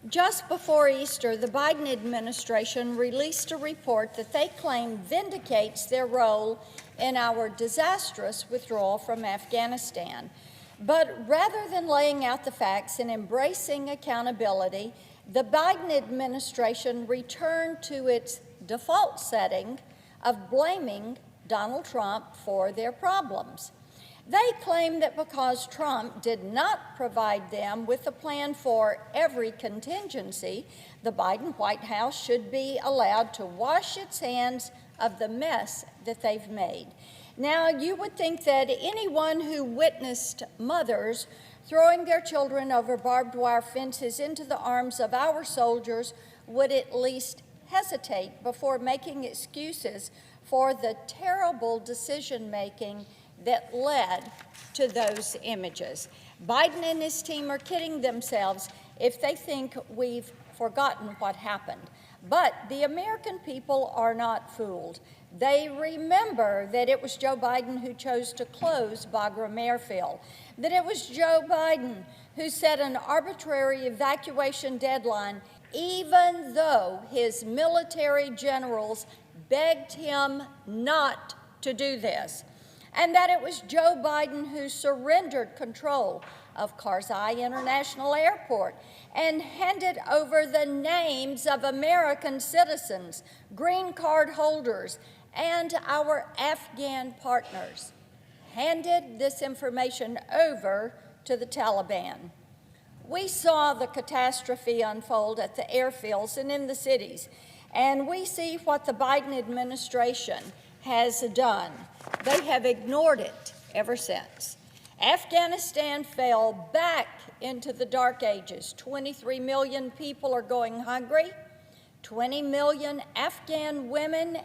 Just before Easter, the Biden administration released a report that they claim vindicates their role in our disastrous withdrawal from Afghanistan. But rather than laying out the facts and embracing accountability, the Biden administration returned to its default setting of blaming Donald Trump for their problems. They claim that because Trump did not provide them with a plan for every contingency, the Biden White House should be allowed to wash its hands of the mess that they've made. Now, you would think that anyone who witnessed mothers throwing their children over barbed wire fences into the arms of our soldiers would at least hesitate before making excuses for the terrible decision-making that led to those images. Biden and his team are kidding themselves if they think we've forgotten what happened. But the American people are not fooled. They remember that it was Joe Biden who chose to close Bagram Airfield, that it was Joe Biden who set an arbitrary evacuation deadline, even though his military generals begged him not to do this, and that it was Joe Biden who surrendered control of Karzai International Airport and handed over the names of American citizens, green card holders, and our Afghan partners, handed this information over to the Taliban. We saw the catastrophe unfold at the airfields and in the cities, and we see what the Biden administration has done. They have ignored it ever since. Afghanistan fell back into the dark ages. 23 million people are going hungry. 20 million Afghan women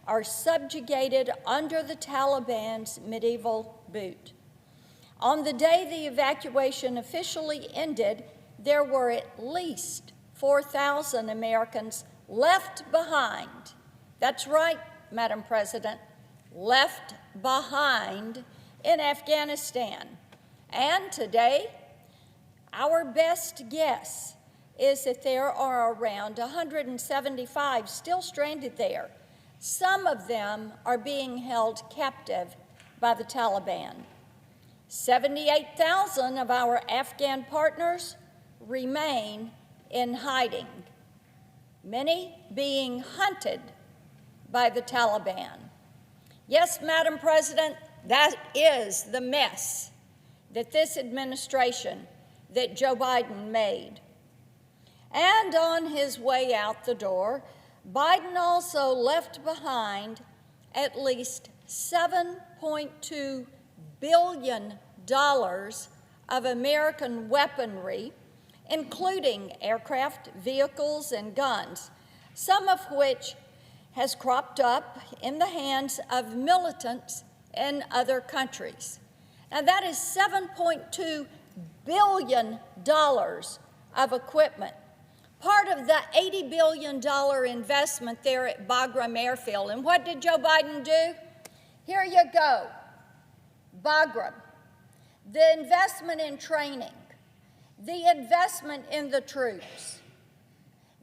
are subjugated under the Taliban's medieval boot. On the day the evacuation officially ended, there were at least 4,000 Americans left behind. That's right, Madam President, left behind in Afghanistan. And today, our best guess is that there are around 175 still stranded there. Some of them are being held captive by the Taliban. 78,000 of our Afghan partners remain in hiding, many being hunted by the Taliban. Yes, Madam President, that is the mess that this administration, that Joe Biden made. And on his way out the door, Biden also left behind at least $7.2 billion of American weaponry, including aircraft, vehicles, and guns, some of which has cropped up in the hands of militants in other countries. Now, that is $7.2 billion of equipment, part of the $80 billion investment there at Bagram Airfield. And what did Joe Biden do? Here you go, Bagram, the investment in training, the investment in the troops,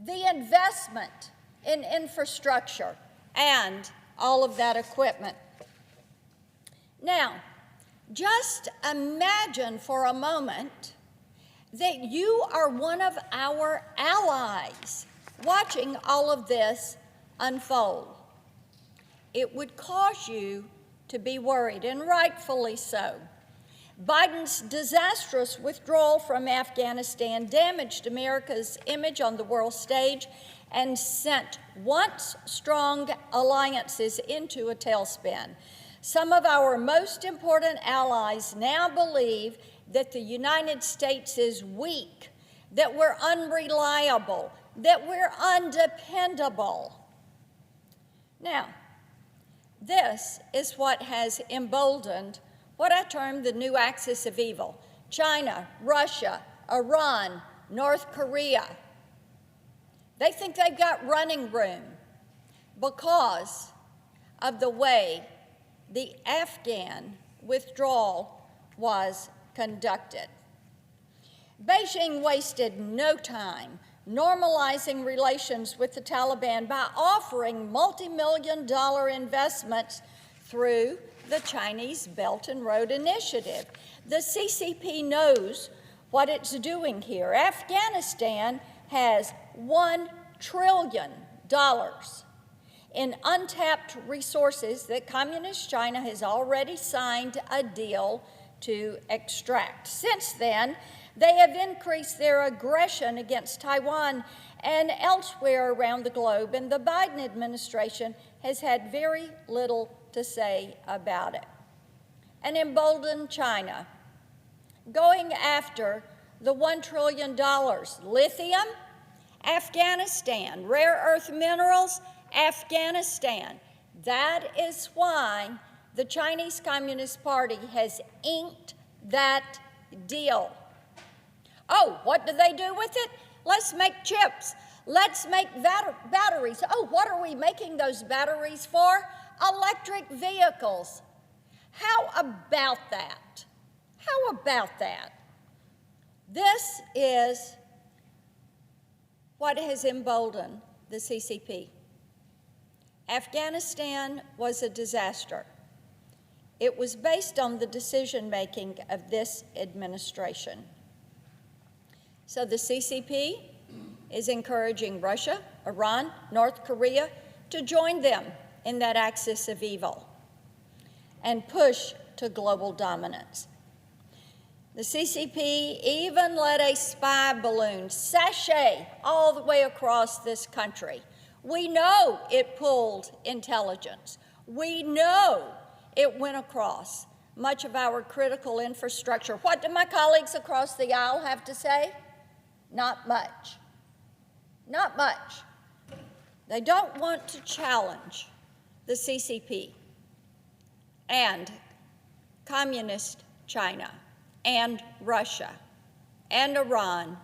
the investment in infrastructure, and all of that equipment. Now, just imagine for a moment that you are one of our allies watching all of this unfold. It would cause you to be worried, and rightfully so. Biden's disastrous withdrawal from Afghanistan damaged America's image on the world stage and sent once strong alliances into a tailspin. Some of our most important allies now believe that the United States is weak, that we're unreliable, that we're undependable. Now, this is what has emboldened what I term the new axis of evil: China, Russia, Iran, North Korea. They think they've got running room because of the way the Afghan withdrawal was conducted. Beijing wasted no time normalizing relations with the Taliban by offering multi-million-dollar investments through the Chinese Belt and Road Initiative. The CCP knows what it's doing here. Afghanistan has $1 trillion in untapped resources that Communist China has already signed a deal to extract. Since then, they have increased their aggression against Taiwan and elsewhere around the globe, and the Biden administration has had very little to say about it. And emboldened China, going after the $1 trillion, lithium, Afghanistan, rare earth minerals, Afghanistan. That is why the Chinese Communist Party has inked that deal. Oh, what do they do with it? Let's make chips. Let's make batteries. Oh, what are we making those batteries for? Electric vehicles. How about that? How about that? This is what has emboldened the CCP. Afghanistan was a disaster. It was based on the decision-making of this administration. So the CCP is encouraging Russia, Iran, North Korea to join them in that axis of evil and push to global dominance. The CCP even let a spy balloon sashay all the way across this country. We know it pulled intelligence. We know it went across much of our critical infrastructure. What do my colleagues across the aisle have to say? Not much. Not much. They don't want to challenge the CCP and Communist China and Russia and Iran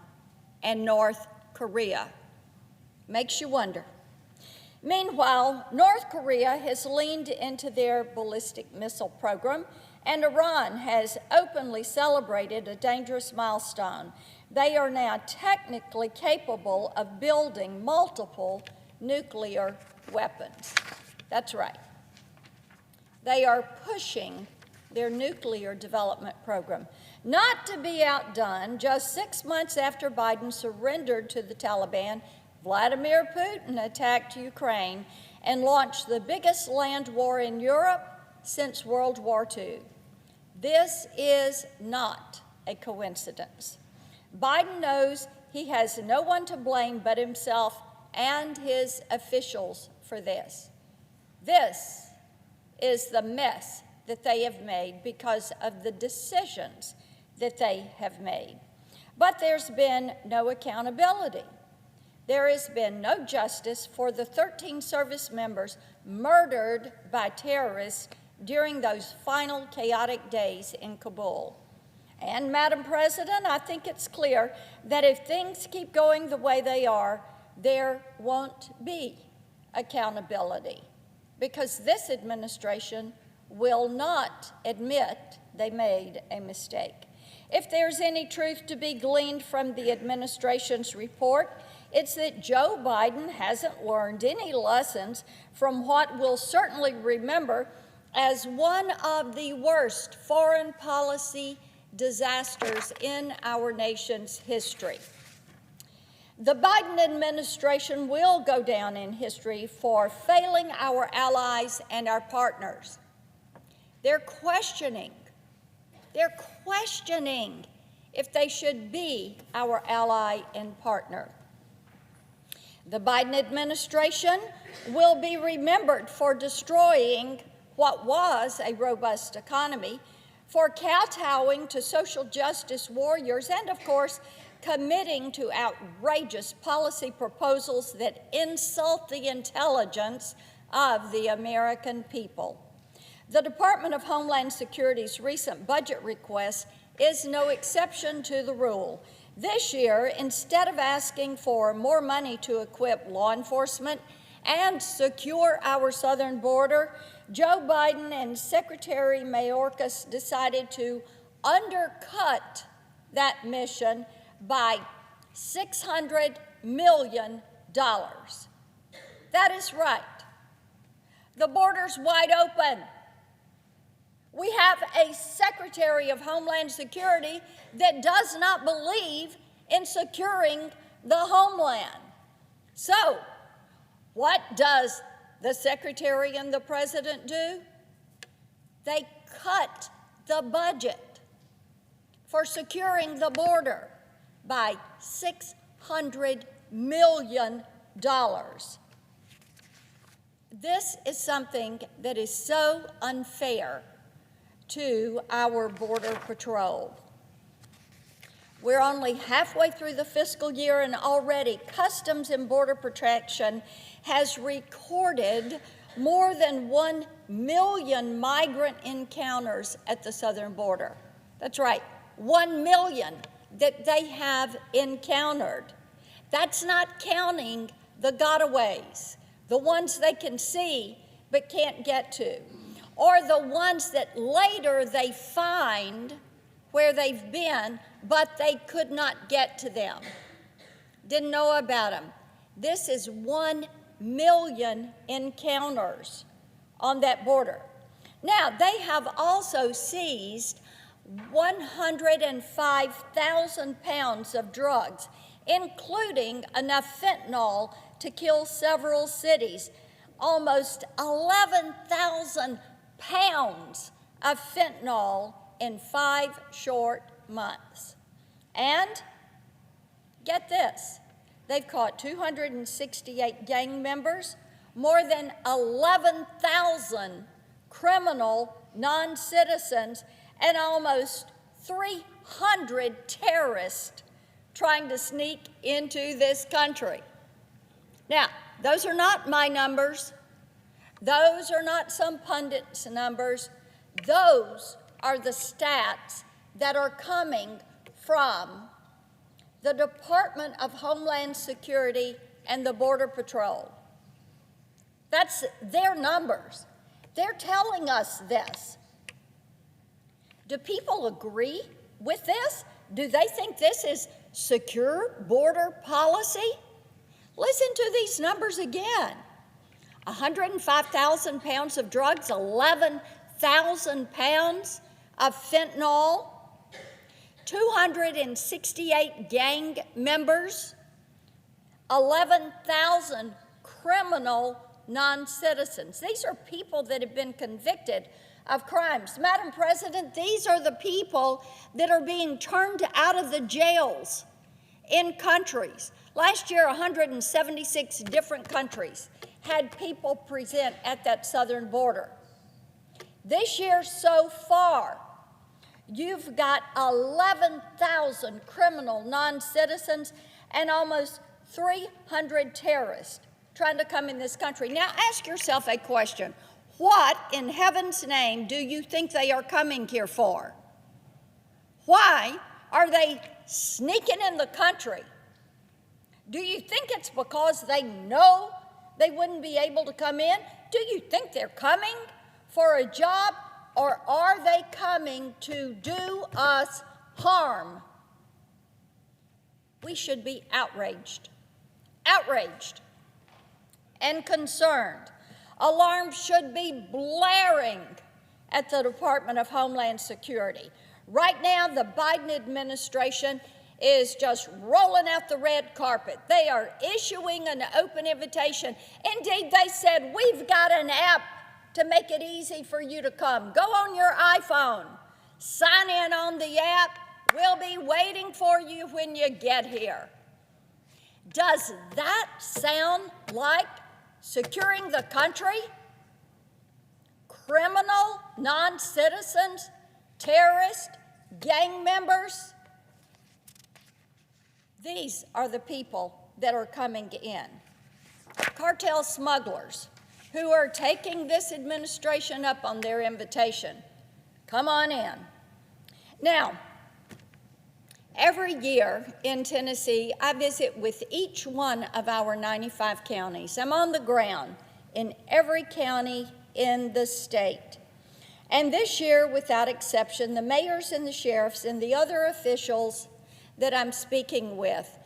and North Korea. Makes you wonder. Meanwhile, North Korea has leaned into their ballistic missile program, and Iran has openly celebrated a dangerous milestone. They are now technically capable of building multiple nuclear weapons. That's right. They are pushing their nuclear development program. Not to be outdone, just 6 months after Biden surrendered to the Taliban, Vladimir Putin attacked Ukraine and launched the biggest land war in Europe since World War II. This is not a coincidence. Biden knows he has no one to blame but himself and his officials for this. This is the mess that they have made because of the decisions that they have made. But there's been no accountability. There has been no justice for the 13 service members murdered by terrorists during those final chaotic days in Kabul. And, Madam President, I think it's clear that if things keep going the way they are, there won't be accountability, because this administration will not admit they made a mistake. If there's any truth to be gleaned from the administration's report, it's that Joe Biden hasn't learned any lessons from what we'll certainly remember as one of the worst foreign policy disasters in our nation's history. The Biden administration will go down in history for failing our allies and our partners. They're questioning if they should be our ally and partner. The Biden administration will be remembered for destroying what was a robust economy, for kowtowing to social justice warriors, and, of course, committing to outrageous policy proposals that insult the intelligence of the American people. The Department of Homeland Security's recent budget request is no exception to the rule. This year, instead of asking for more money to equip law enforcement and secure our southern border, Joe Biden and Secretary Mayorkas decided to undercut that mission by $600 million. That is right. The border's wide open. We have a Secretary of Homeland Security that does not believe in securing the homeland. So, what does the Secretary and the President do? They cut the budget for securing the border by $600 million. This is something that is so unfair to our Border Patrol. We're only halfway through the fiscal year, and already Customs and Border Protection has recorded more than 1 million migrant encounters at the southern border. That's right, 1 million that they have encountered. That's not counting the gotaways, the ones they can see but can't get to, or the ones that later they find where they've been, but they could not get to them. Didn't know about them. This is 1 million encounters on that border. Now, they have also seized 105,000 pounds of drugs, including enough fentanyl to kill several cities, almost 11,000 pounds of fentanyl in 5 short months. And get this, they've caught 268 gang members, more than 11,000 criminal non-citizens, and almost 300 terrorists trying to sneak into this country. Now, those are not my numbers. Those are not some pundit's numbers. Those are the stats that are coming from the Department of Homeland Security and the Border Patrol. That's their numbers. They're telling us this. Do people agree with this? Do they think this is secure border policy? Listen to these numbers again. 105,000 pounds of drugs, 11,000 pounds of fentanyl, 268 gang members, 11,000 criminal non-citizens. These are people that have been convicted of crimes. Madam President, these are the people that are being turned out of the jails in countries. Last year, 176 different countries had people present at that southern border. This year so far, you've got 11,000 criminal non-citizens and almost 300 terrorists trying to come in this country. Now ask yourself a question. What in heaven's name do you think they are coming here for? Why are they sneaking in the country? Do you think it's because they know they wouldn't be able to come in? Do you think they're coming for a job, or are they coming to do us harm? We should be outraged and concerned. Alarms should be blaring at the Department of Homeland Security. Right now, the Biden administration is just rolling out the red carpet. They are issuing an open invitation. Indeed, they said, we've got an app to make it easy for you to come. Go on your iPhone, sign in on the app. We'll be waiting for you when you get here. Does that sound like securing the country? Criminal, non-citizens, terrorists, gang members? These are the people that are coming in. Cartel smugglers who are taking this administration up on their invitation. Come on in. Now, every year in Tennessee, I visit with each one of our 95 counties. I'm on the ground in every county in the state. And this year, without exception, the mayors and the sheriffs and the other officials that I'm speaking with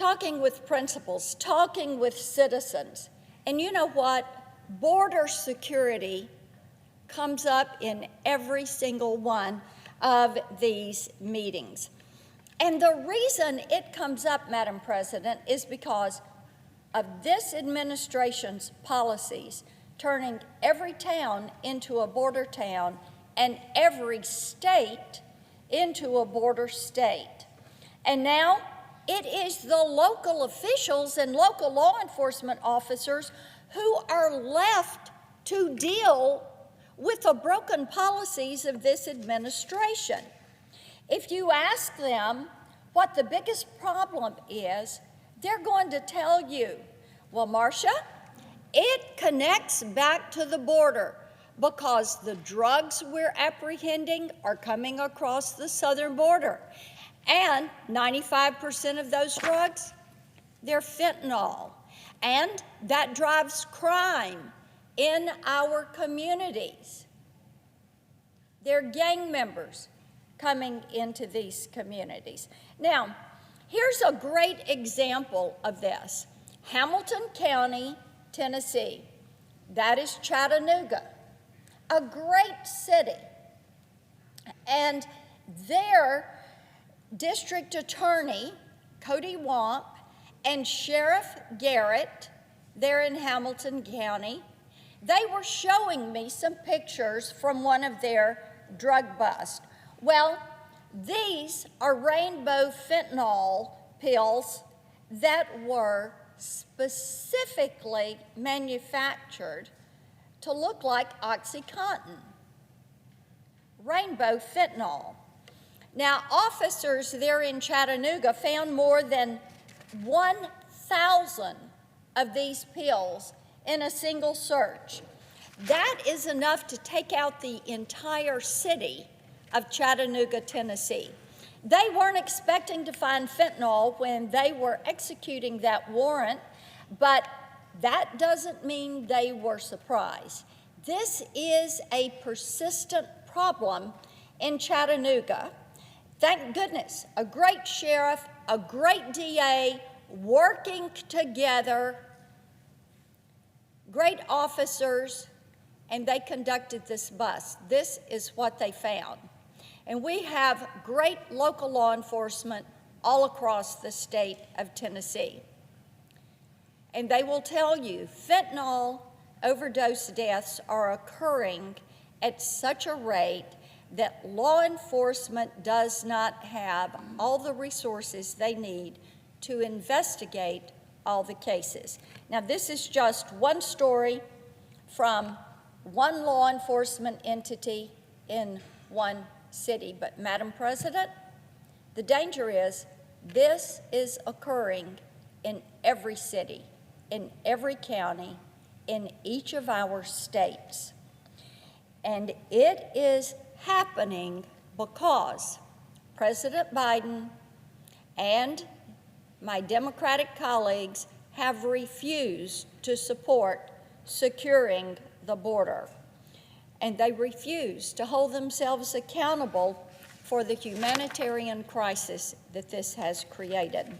talking with principals, talking with citizens. And you know what? Border security comes up in every single one of these meetings. And the reason it comes up, Madam President, is because of this administration's policies, turning every town into a border town and every state into a border state. And now it is the local officials and local law enforcement officers who are left to deal with the broken policies of this administration. If you ask them what the biggest problem is, they're going to tell you, well, Marsha, it connects back to the border because the drugs we're apprehending are coming across the southern border. And 95% of those drugs, they're fentanyl. And that drives crime in our communities. They're gang members coming into these communities. Now, here's a great example of this. Hamilton County, Tennessee. That is Chattanooga, a great city. And their district attorney, Cody Wamp, and Sheriff Garrett, there in Hamilton County, they were showing me some pictures from one of their drug busts. Well, these are rainbow fentanyl pills that were specifically manufactured to look like OxyContin. Rainbow fentanyl. Now, officers there in Chattanooga found more than 1,000 of these pills in a single search. That is enough to take out the entire city of Chattanooga, Tennessee. They weren't expecting to find fentanyl when they were executing that warrant, but that doesn't mean they were surprised. This is a persistent problem in Chattanooga. Thank goodness, a great sheriff, a great DA working together, great officers, and they conducted this bust. This is what they found. And we have great local law enforcement all across the state of Tennessee. And they will tell you fentanyl overdose deaths are occurring at such a rate that law enforcement does not have all the resources they need to investigate all the cases. Now, this is just one story from one law enforcement entity in one city. But, Madam President, the danger is this is occurring in every city, in every county, in each of our states. And it is happening because President Biden and my Democratic colleagues have refused to support securing the border. And they refuse to hold themselves accountable for the humanitarian crisis that this has created.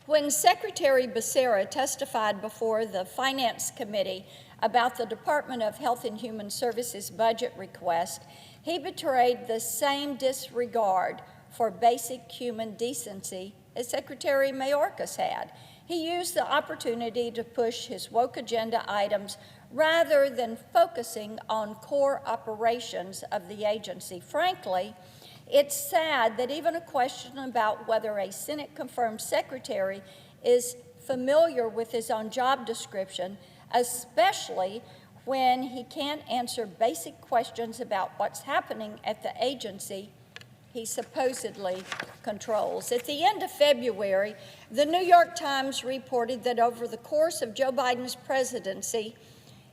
When Secretary Becerra testified before the Finance Committee about the Department of Health and Human Services budget request, he betrayed the same disregard for basic human decency as Secretary Mayorkas had. He used the opportunity to push his woke agenda items rather than focusing on core operations of the agency. Frankly, it's sad that even a question about whether a Senate-confirmed secretary is familiar with his own job description, especially when he can't answer basic questions about what's happening at the agency he supposedly controls. At the end of February, the New York Times reported that over the course of Joe Biden's presidency,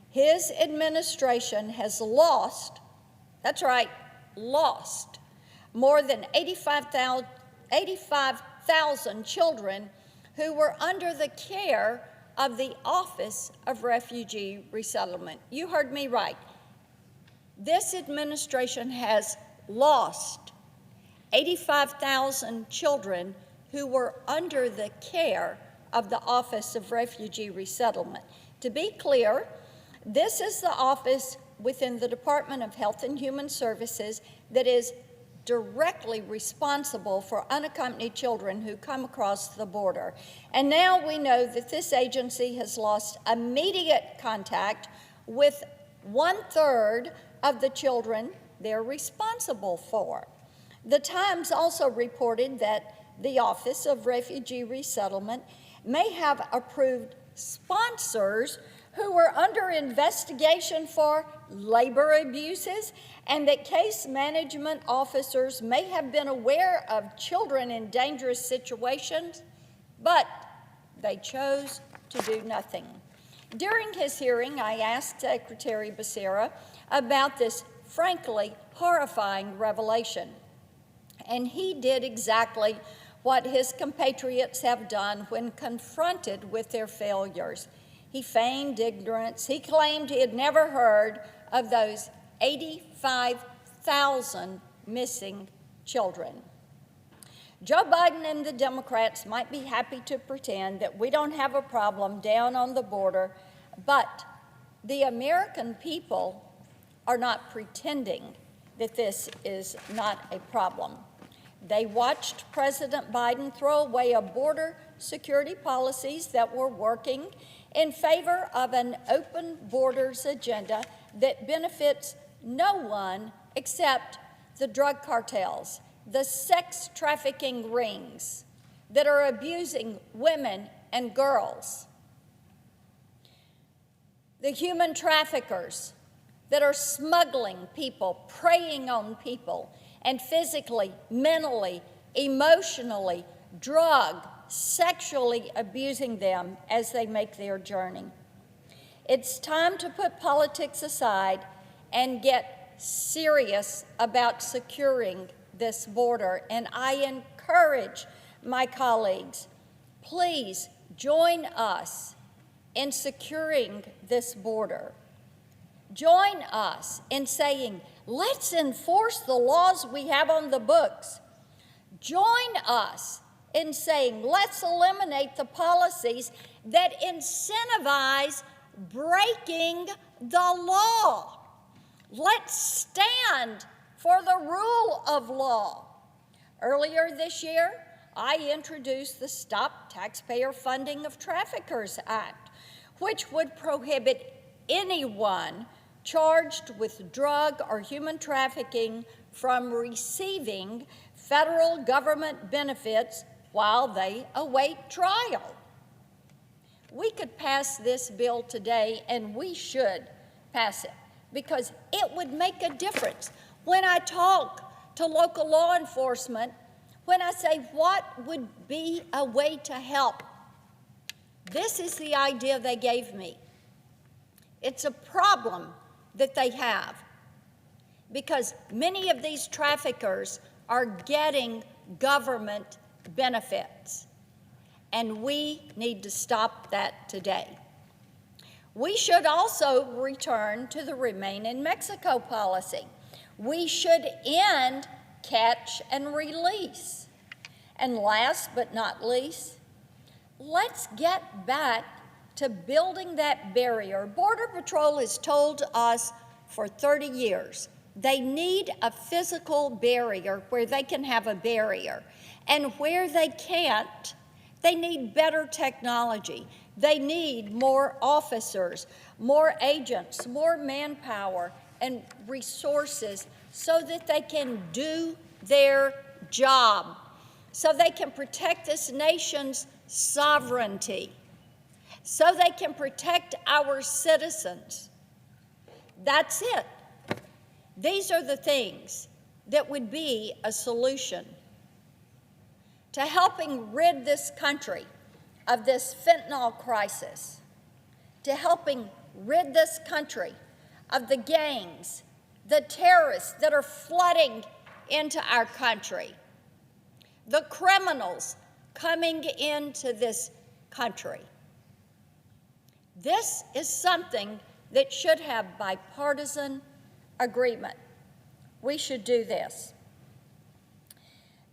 his administration has lost, that's right, lost, more than 85,000 children who were under the care of the Office of Refugee Resettlement. You heard me right. This administration has lost 85,000 children who were under the care of the Office of Refugee Resettlement. To be clear, this is the office within the Department of Health and Human Services that is directly responsible for unaccompanied children who come across the border. And now we know that this agency has lost immediate contact with 1/3 of the children they're responsible for. The Times also reported that the Office of Refugee Resettlement may have approved sponsors who were under investigation for labor abuses, and that case management officers may have been aware of children in dangerous situations, but they chose to do nothing. During his hearing, I asked Secretary Becerra about this frankly horrifying revelation, and he did exactly what his compatriots have done when confronted with their failures. He feigned ignorance. He claimed he had never heard of those 85,000 missing children. Joe Biden and the Democrats might be happy to pretend that we don't have a problem down on the border, but the American people are not pretending that this is not a problem. They watched President Biden throw away a border security policies that were working in favor of an open borders agenda that benefits no one except the drug cartels, the sex trafficking rings that are abusing women and girls, the human traffickers that are smuggling people, preying on people, and physically, mentally, emotionally, sexually abusing them as they make their journey. It's time to put politics aside and get serious about securing this border. And I encourage my colleagues, please join us in securing this border. Join us in saying, let's enforce the laws we have on the books. Join us in saying, let's eliminate the policies that incentivize breaking the law. Let's stand for the rule of law. Earlier this year, I introduced the Stop Taxpayer Funding of Traffickers Act, which would prohibit anyone charged with drug or human trafficking from receiving federal government benefits while they await trial. We could pass this bill today, and we should pass it, because it would make a difference. When I talk to local law enforcement, when I say what would be a way to help, this is the idea they gave me. It's a problem that they have, because many of these traffickers are getting government benefits, and we need to stop that today. We should also return to the Remain in Mexico policy. We should end catch and release. And last but not least, let's get back to building that barrier. Border Patrol has told us for 30 years they need a physical barrier where they can have a barrier. And where they can't, they need better technology. They need more officers, more agents, more manpower, and resources so that they can do their job, so they can protect this nation's sovereignty, so they can protect our citizens. That's it. These are the things that would be a solution to helping rid this country of this fentanyl crisis, to helping rid this country of the gangs, the terrorists that are flooding into our country, the criminals coming into this country. This is something that should have bipartisan agreement. We should do this.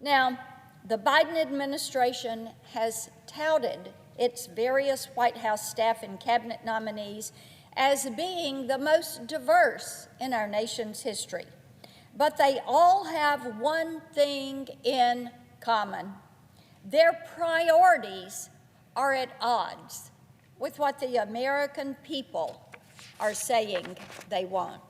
Now, the Biden administration has touted its various White House staff and cabinet nominees as being the most diverse in our nation's history. But they all have one thing in common. Their priorities are at odds with what the American people are saying they want.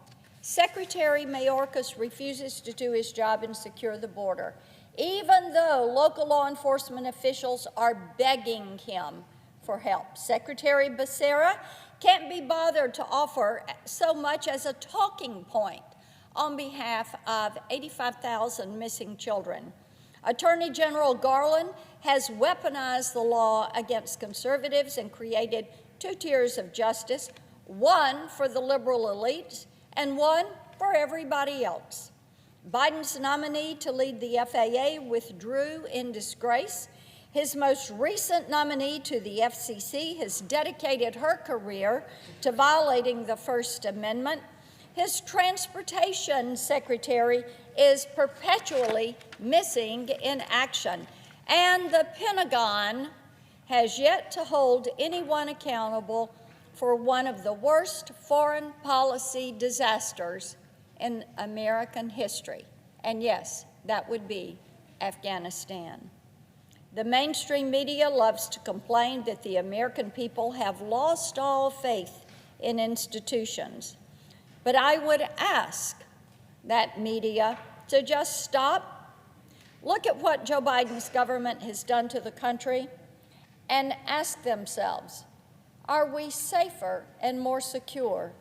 Secretary Mayorkas refuses to do his job and secure the border, even though local law enforcement officials are begging him for help. Secretary Becerra can't be bothered to offer so much as a talking point on behalf of 85,000 missing children. Attorney General Garland has weaponized the law against conservatives and created two tiers of justice, one for the liberal elites and one for everybody else. Biden's nominee to lead the FAA withdrew in disgrace. His most recent nominee to the FCC has dedicated her career to violating the First Amendment. His transportation secretary is perpetually missing in action, and the Pentagon has yet to hold anyone accountable for one of the worst foreign policy disasters in American history. And yes, that would be Afghanistan. The mainstream media loves to complain that the American people have lost all faith in institutions. But I would ask that media to just stop, look at what Joe Biden's government has done to the country, and ask themselves, are we safer and more secure